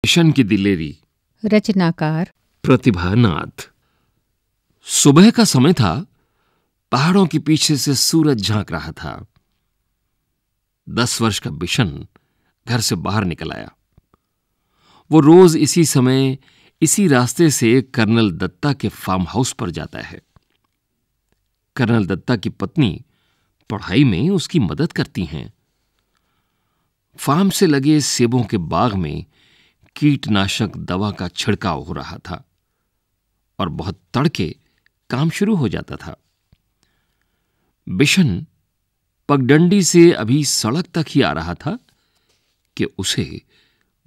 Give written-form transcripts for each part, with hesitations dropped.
Mission की दिलेरी। रचनाकार प्रतिभा नाथ। सुबह का समय था। पहाड़ों के पीछे से सूरज झांक रहा था। 10 वर्ष का बिशन घर से बाहर निकल आया। वो रोज इसी समय इसी रास्ते से कर्नल दत्ता के फार्म हाउस पर जाता है। कर्नल दत्ता की पत्नी पढ़ाई में उसकी मदद करती हैं। फार्म से लगे सेबों के बाग में कीटनाशक दवा का छिड़काव हो रहा था और बहुत तड़के काम शुरू हो जाता था। बिशन पगडंडी से अभी सड़क तक ही आ रहा था कि उसे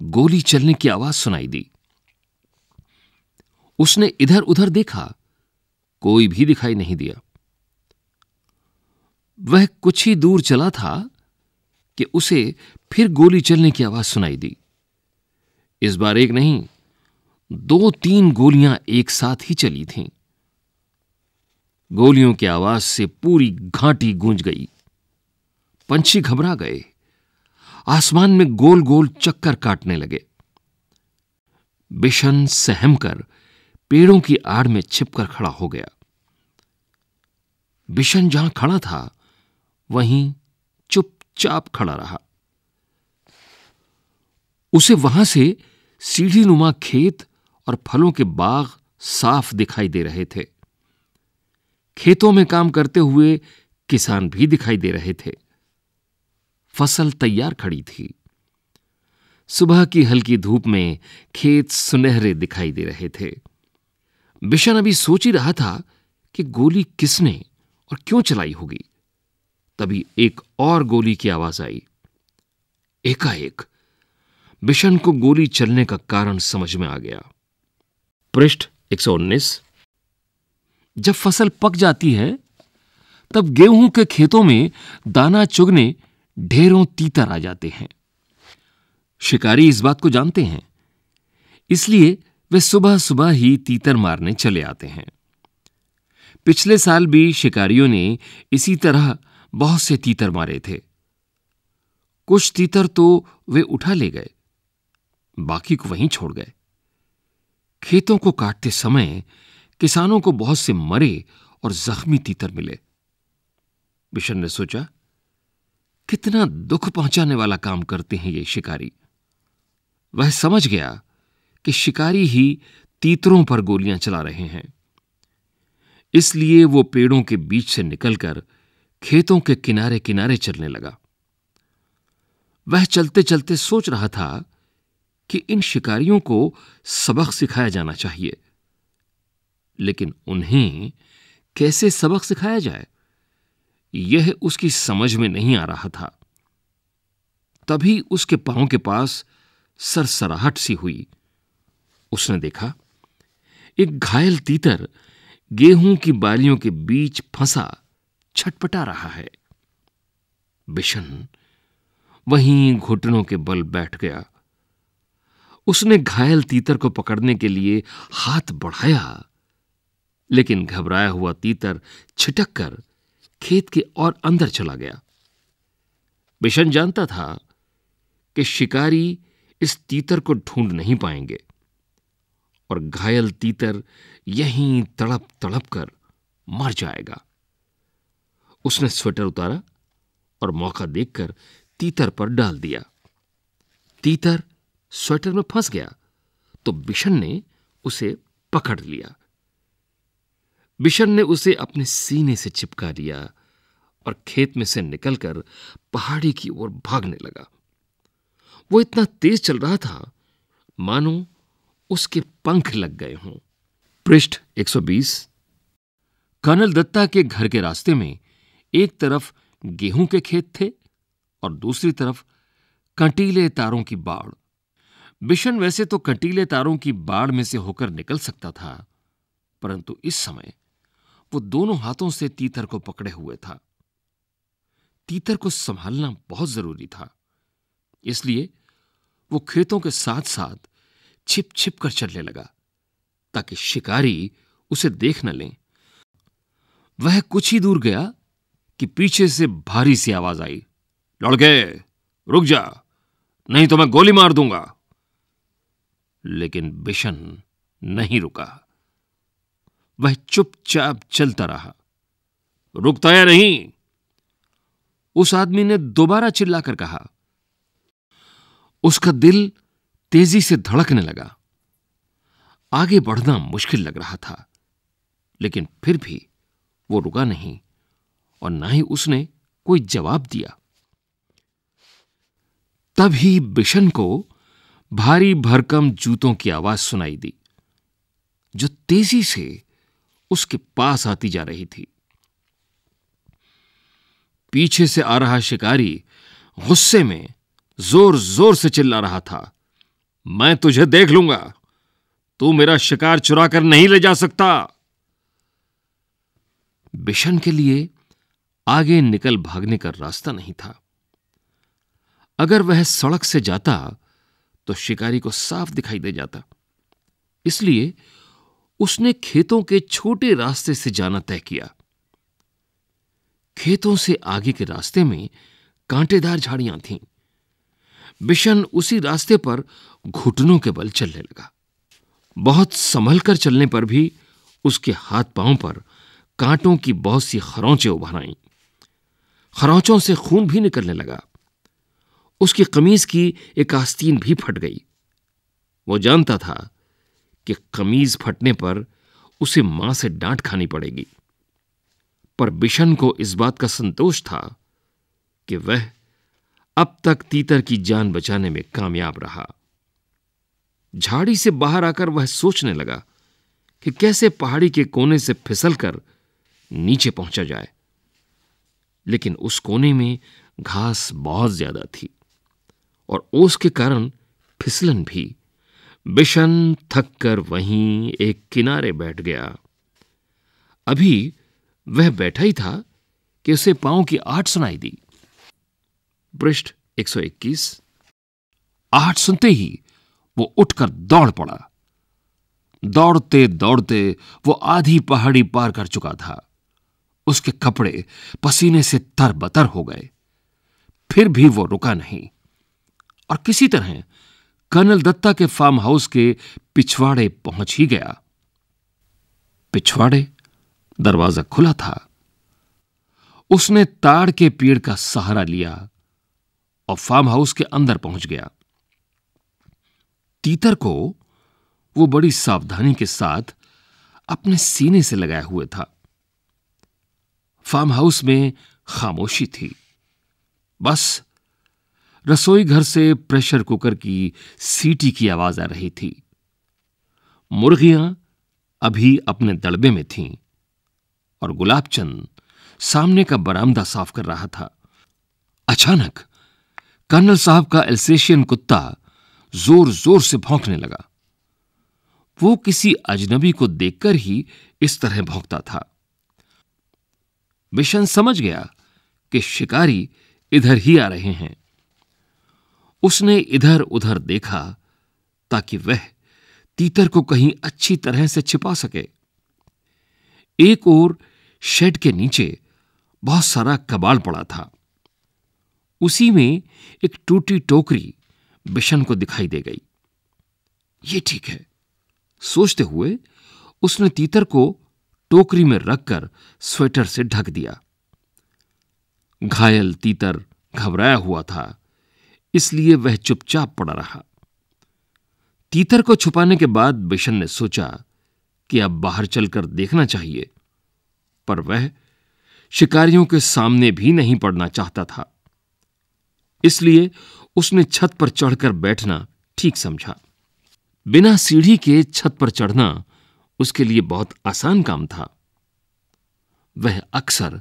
गोली चलने की आवाज सुनाई दी। उसने इधर उधर देखा, कोई भी दिखाई नहीं दिया। वह कुछ ही दूर चला था कि उसे फिर गोली चलने की आवाज सुनाई दी। इस बार एक नहीं, 2-3 गोलियां एक साथ ही चली थीं। गोलियों की आवाज से पूरी घाटी गूंज गई। पंछी घबरा गए, आसमान में गोल गोल चक्कर काटने लगे। बिशन सहमकर पेड़ों की आड़ में छिपकर खड़ा हो गया। बिशन जहां खड़ा था वहीं चुपचाप खड़ा रहा। उसे वहां से सीढ़ी नुमा खेत और फलों के बाग साफ दिखाई दे रहे थे। खेतों में काम करते हुए किसान भी दिखाई दे रहे थे। फसल तैयार खड़ी थी। सुबह की हल्की धूप में खेत सुनहरे दिखाई दे रहे थे। बिशन अभी सोच ही रहा था कि गोली किसने और क्यों चलाई होगी। तभी एक और गोली की आवाज आई। एकाएक बिशन को गोली चलने का कारण समझ में आ गया। पृष्ठ 119। जब फसल पक जाती है तब गेहूं के खेतों में दाना चुगने ढेरों तीतर आ जाते हैं। शिकारी इस बात को जानते हैं, इसलिए वे सुबह सुबह ही तीतर मारने चले आते हैं। पिछले साल भी शिकारियों ने इसी तरह बहुत से तीतर मारे थे। कुछ तीतर तो वे उठा ले गए, बाकी को वहीं छोड़ गए। खेतों को काटते समय किसानों को बहुत से मरे और जख्मी तीतर मिले। बिशन ने सोचा, कितना दुख पहुंचाने वाला काम करते हैं ये शिकारी। वह समझ गया कि शिकारी ही तीतरों पर गोलियां चला रहे हैं। इसलिए वो पेड़ों के बीच से निकलकर खेतों के किनारे किनारे चलने लगा। वह चलते चलते सोच रहा था कि इन शिकारियों को सबक सिखाया जाना चाहिए, लेकिन उन्हें कैसे सबक सिखाया जाए, यह उसकी समझ में नहीं आ रहा था। तभी उसके पांव के पास सरसराहट सी हुई। उसने देखा, एक घायल तीतर गेहूं की बालियों के बीच फंसा छटपटा रहा है। बिशन वहीं घुटनों के बल बैठ गया। उसने घायल तीतर को पकड़ने के लिए हाथ बढ़ाया, लेकिन घबराया हुआ तीतर छिटक कर खेत के और अंदर चला गया। बिशन जानता था कि शिकारी इस तीतर को ढूंढ नहीं पाएंगे और घायल तीतर यहीं तड़प तड़प कर मर जाएगा। उसने स्वेटर उतारा और मौका देखकर तीतर पर डाल दिया। तीतर स्वेटर में फंस गया तो बिशन ने उसे पकड़ लिया। बिशन ने उसे अपने सीने से चिपका लिया और खेत में से निकलकर पहाड़ी की ओर भागने लगा। वो इतना तेज चल रहा था मानो उसके पंख लग गए हों। पृष्ठ 120। कर्नल दत्ता के घर के रास्ते में एक तरफ गेहूं के खेत थे और दूसरी तरफ कंटीले तारों की बाड़। बिशन वैसे तो कंटीले तारों की बाड़ में से होकर निकल सकता था, परंतु इस समय वो दोनों हाथों से तीतर को पकड़े हुए था। तीतर को संभालना बहुत जरूरी था, इसलिए वो खेतों के साथ साथ छिप छिप कर चलने लगा ताकि शिकारी उसे देख न लें। वह कुछ ही दूर गया कि पीछे से भारी सी आवाज आई। लड़के, रुक जा, नहीं तो मैं गोली मार दूंगा। लेकिन बिशन नहीं रुका। वह चुपचाप चलता रहा। रुकता या नहीं? उस आदमी ने दोबारा चिल्लाकर कहा। उसका दिल तेजी से धड़कने लगा। आगे बढ़ना मुश्किल लग रहा था, लेकिन फिर भी वो रुका नहीं और ना ही उसने कोई जवाब दिया। तभी बिशन को भारी भरकम जूतों की आवाज सुनाई दी, जो तेजी से उसके पास आती जा रही थी। पीछे से आ रहा शिकारी गुस्से में जोर जोर से चिल्ला रहा था, मैं तुझे देख लूंगा, तू मेरा शिकार चुरा कर नहीं ले जा सकता। बिशन के लिए आगे निकल भागने का रास्ता नहीं था। अगर वह सड़क से जाता तो शिकारी को साफ दिखाई दे जाता। इसलिए उसने खेतों के छोटे रास्ते से जाना तय किया। खेतों से आगे के रास्ते में कांटेदार झाड़ियां थीं। बिशन उसी रास्ते पर घुटनों के बल चलने लगा। बहुत संभल कर चलने पर भी उसके हाथ पांव पर कांटों की बहुत सी खरोंचें उभर आईं। खरोंचों से खून भी निकलने लगा। उसकी कमीज की एक आस्तीन भी फट गई। वो जानता था कि कमीज फटने पर उसे मां से डांट खानी पड़ेगी, पर बिशन को इस बात का संतोष था कि वह अब तक तीतर की जान बचाने में कामयाब रहा। झाड़ी से बाहर आकर वह सोचने लगा कि कैसे पहाड़ी के कोने से फिसलकर नीचे पहुंचा जाए, लेकिन उस कोने में घास बहुत ज्यादा थी और ओस के कारण फिसलन भी। बिशन थक कर वहीं एक किनारे बैठ गया। अभी वह बैठा ही था कि उसे पांव की आहट सुनाई दी। पृष्ठ 121। आहट सुनते ही वो उठकर दौड़ पड़ा। दौड़ते दौड़ते वो आधी पहाड़ी पार कर चुका था। उसके कपड़े पसीने से तरबतर हो गए। फिर भी वो रुका नहीं और किसी तरह कर्नल दत्ता के फार्म हाउस के पिछवाड़े पहुंच ही गया। पिछवाड़े दरवाजा खुला था। उसने ताड़ के पेड़ का सहारा लिया और फार्म हाउस के अंदर पहुंच गया। तीतर को वो बड़ी सावधानी के साथ अपने सीने से लगाए हुए था। फार्म हाउस में खामोशी थी। बस रसोई घर से प्रेशर कुकर की सीटी की आवाज आ रही थी। मुर्गियां अभी अपने दड़बे में थीं और गुलाबचंद सामने का बरामदा साफ कर रहा था। अचानक कर्नल साहब का एल्सेशियन कुत्ता जोर जोर से भौंकने लगा। वो किसी अजनबी को देखकर ही इस तरह भौंकता था। बिशन समझ गया कि शिकारी इधर ही आ रहे हैं। उसने इधर उधर देखा ताकि वह तीतर को कहीं अच्छी तरह से छिपा सके। एक ओर शेड के नीचे बहुत सारा कबाड़ पड़ा था। उसी में एक टूटी टोकरी बिशन को दिखाई दे गई। ये ठीक है, सोचते हुए उसने तीतर को टोकरी में रखकर स्वेटर से ढक दिया। घायल तीतर घबराया हुआ था, इसलिए वह चुपचाप पड़ा रहा। तीतर को छुपाने के बाद बिशन ने सोचा कि अब बाहर चलकर देखना चाहिए, पर वह शिकारियों के सामने भी नहीं पड़ना चाहता था। इसलिए उसने छत पर चढ़कर बैठना ठीक समझा। बिना सीढ़ी के छत पर चढ़ना उसके लिए बहुत आसान काम था। वह अक्सर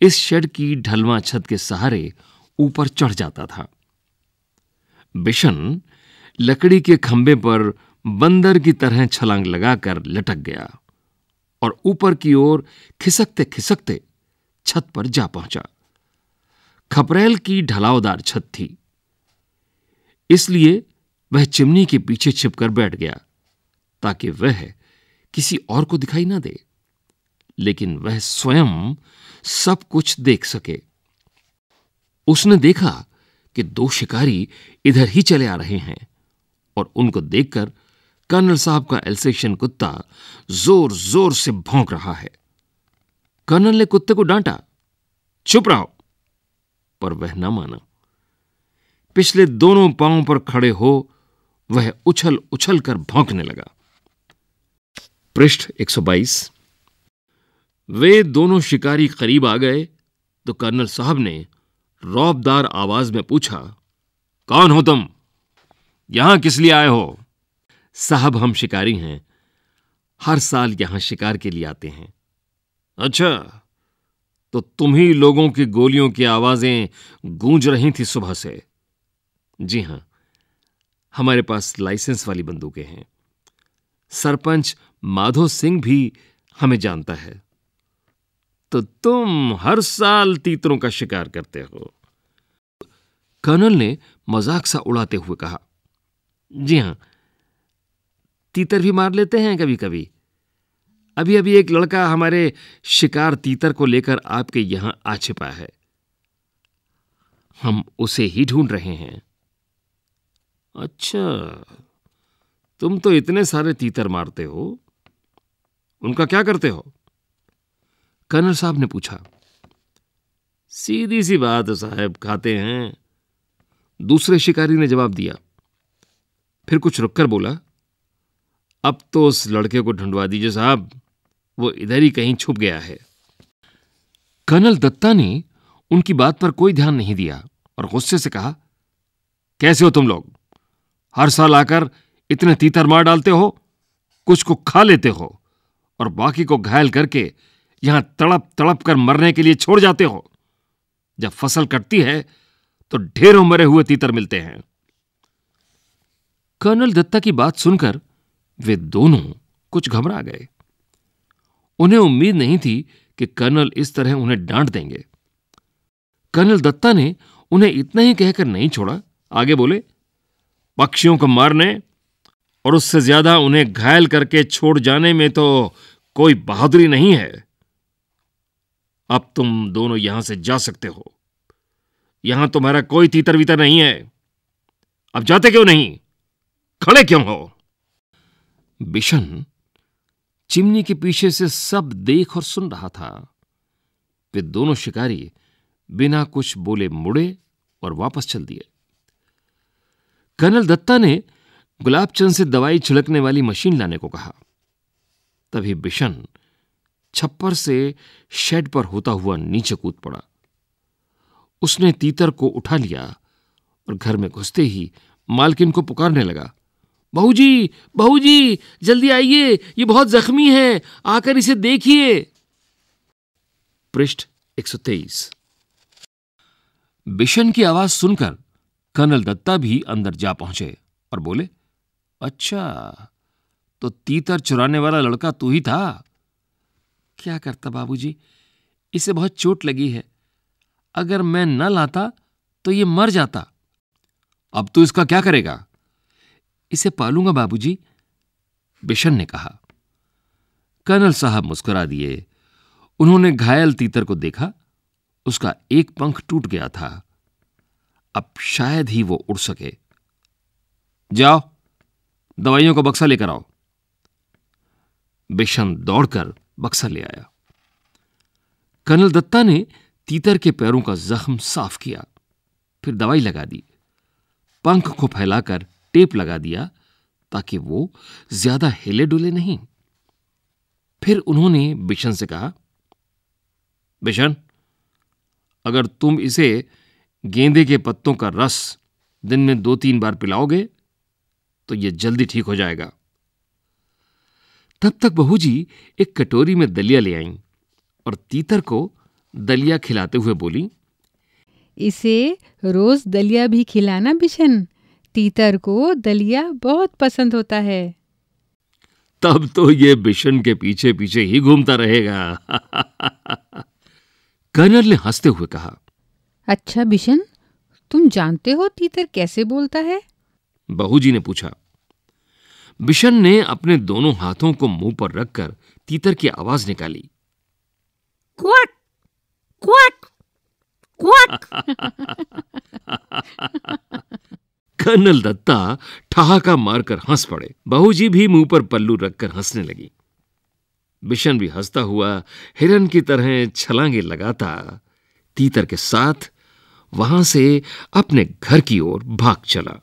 इस शेड की ढलवां छत के सहारे ऊपर चढ़ जाता था। बिशन लकड़ी के खंभे पर बंदर की तरह छलांग लगाकर लटक गया और ऊपर की ओर खिसकते खिसकते छत पर जा पहुंचा। खपरेल की ढलावदार छत थी, इसलिए वह चिमनी के पीछे छिपकर बैठ गया ताकि वह किसी और को दिखाई ना दे, लेकिन वह स्वयं सब कुछ देख सके। उसने देखा कि दो शिकारी इधर ही चले आ रहे हैं और उनको देखकर कर्नल साहब का एल्सेशियन कुत्ता जोर जोर से भौंक रहा है। कर्नल ने कुत्ते को डांटा, चुप रहो, पर वह न माना। पिछले दोनों पांवों पर खड़े हो वह उछल उछल कर भौंकने लगा। पृष्ठ 122। वे दोनों शिकारी करीब आ गए तो कर्नल साहब ने रौबदार आवाज में पूछा, कौन हो तुम? यहां किस लिए आए हो? साहब, हम शिकारी हैं, हर साल यहां शिकार के लिए आते हैं। अच्छा, तो तुम ही लोगों की गोलियों की आवाजें गूंज रही थी सुबह से? जी हां, हमारे पास लाइसेंस वाली बंदूकें हैं। सरपंच माधो सिंह भी हमें जानता है। तो तुम हर साल तीतरों का शिकार करते हो? कर्नल ने मजाक सा उड़ाते हुए कहा, जी हां, तीतर भी मार लेते हैं कभी कभी। अभी अभी एक लड़का हमारे शिकार तीतर को लेकर आपके यहां आ छिपा है। हम उसे ही ढूंढ रहे हैं। अच्छा, तुम तो इतने सारे तीतर मारते हो, उनका क्या करते हो? कर्नल साहब ने पूछा। सीधी सी बात है साहब, खाते हैं, दूसरे शिकारी ने जवाब दिया। फिर कुछ रुककर बोला, अब तो उस लड़के को ढूंढवा दीजिए साहब, वो इधर ही कहीं छुप गया है। कर्नल दत्ता ने उनकी बात पर कोई ध्यान नहीं दिया और गुस्से से कहा, कैसे हो तुम लोग? हर साल आकर इतने तीतर मार डालते हो, कुछ को खा लेते हो और बाकी को घायल करके यहां तड़प तड़प कर मरने के लिए छोड़ जाते हो। जब फसल कटती है तो ढेरों मरे हुए तीतर मिलते हैं। कर्नल दत्ता की बात सुनकर वे दोनों कुछ घबरा गए। उन्हें उम्मीद नहीं थी कि कर्नल इस तरह उन्हें डांट देंगे। कर्नल दत्ता ने उन्हें इतना ही कहकर नहीं छोड़ा, आगे बोले, पक्षियों को मारने और उससे ज्यादा उन्हें घायल करके छोड़ जाने में तो कोई बहादुरी नहीं है। अब तुम दोनों यहां से जा सकते हो। यहां तुम्हारा कोई तीतर वीतर नहीं है। अब जाते क्यों नहीं? खड़े क्यों हो? बिशन चिमनी के पीछे से सब देख और सुन रहा था। वे दोनों शिकारी बिना कुछ बोले मुड़े और वापस चल दिए। कर्नल दत्ता ने गुलाबचंद से दवाई छिड़कने वाली मशीन लाने को कहा। तभी बिशन छप्पर से शेड पर होता हुआ नीचे कूद पड़ा। उसने तीतर को उठा लिया और घर में घुसते ही मालकिन को पुकारने लगा, बहूजी, बहूजी, जल्दी आइए, ये बहुत जख्मी है, आकर इसे देखिए। पृष्ठ 123। बिशन की आवाज सुनकर कर्नल दत्ता भी अंदर जा पहुंचे और बोले, अच्छा, तो तीतर चुराने वाला लड़का तू ही था? क्या करता बाबूजी, इसे बहुत चोट लगी है। अगर मैं न लाता तो ये मर जाता। अब तू इसका क्या करेगा? इसे पालूंगा बाबूजी, बिशन ने कहा। कर्नल साहब मुस्कुरा दिए। उन्होंने घायल तीतर को देखा। उसका एक पंख टूट गया था। अब शायद ही वो उड़ सके। जाओ, दवाइयों का बक्सा लेकर आओ। बिशन दौड़कर बक्सा ले आया। कर्नल दत्ता ने तीतर के पैरों का जख्म साफ किया, फिर दवाई लगा दी, पंख को फैलाकर टेप लगा दिया ताकि वो ज्यादा हिले डुले नहीं। फिर उन्होंने बिशन से कहा, बिशन, अगर तुम इसे गेंदे के पत्तों का रस दिन में 2-3 बार पिलाओगे तो यह जल्दी ठीक हो जाएगा। तब तक बहूजी एक कटोरी में दलिया ले आईं और तीतर को दलिया खिलाते हुए बोली, इसे रोज दलिया भी खिलाना बिशन, तीतर को दलिया बहुत पसंद होता है। तब तो ये बिशन के पीछे पीछे ही घूमता रहेगा। कर्नल ने हंसते हुए कहा। अच्छा बिशन, तुम जानते हो तीतर कैसे बोलता है? बहूजी ने पूछा। बिशन ने अपने दोनों हाथों को मुंह पर रखकर तीतर की आवाज निकाली, quack quack quack. Colonel Datta ठहाका मारकर हंस पड़े। बहू जी भी मुंह पर पल्लू रखकर हंसने लगी। बिशन भी हंसता हुआ हिरन की तरह छलांगे लगाता तीतर के साथ वहां से अपने घर की ओर भाग चला।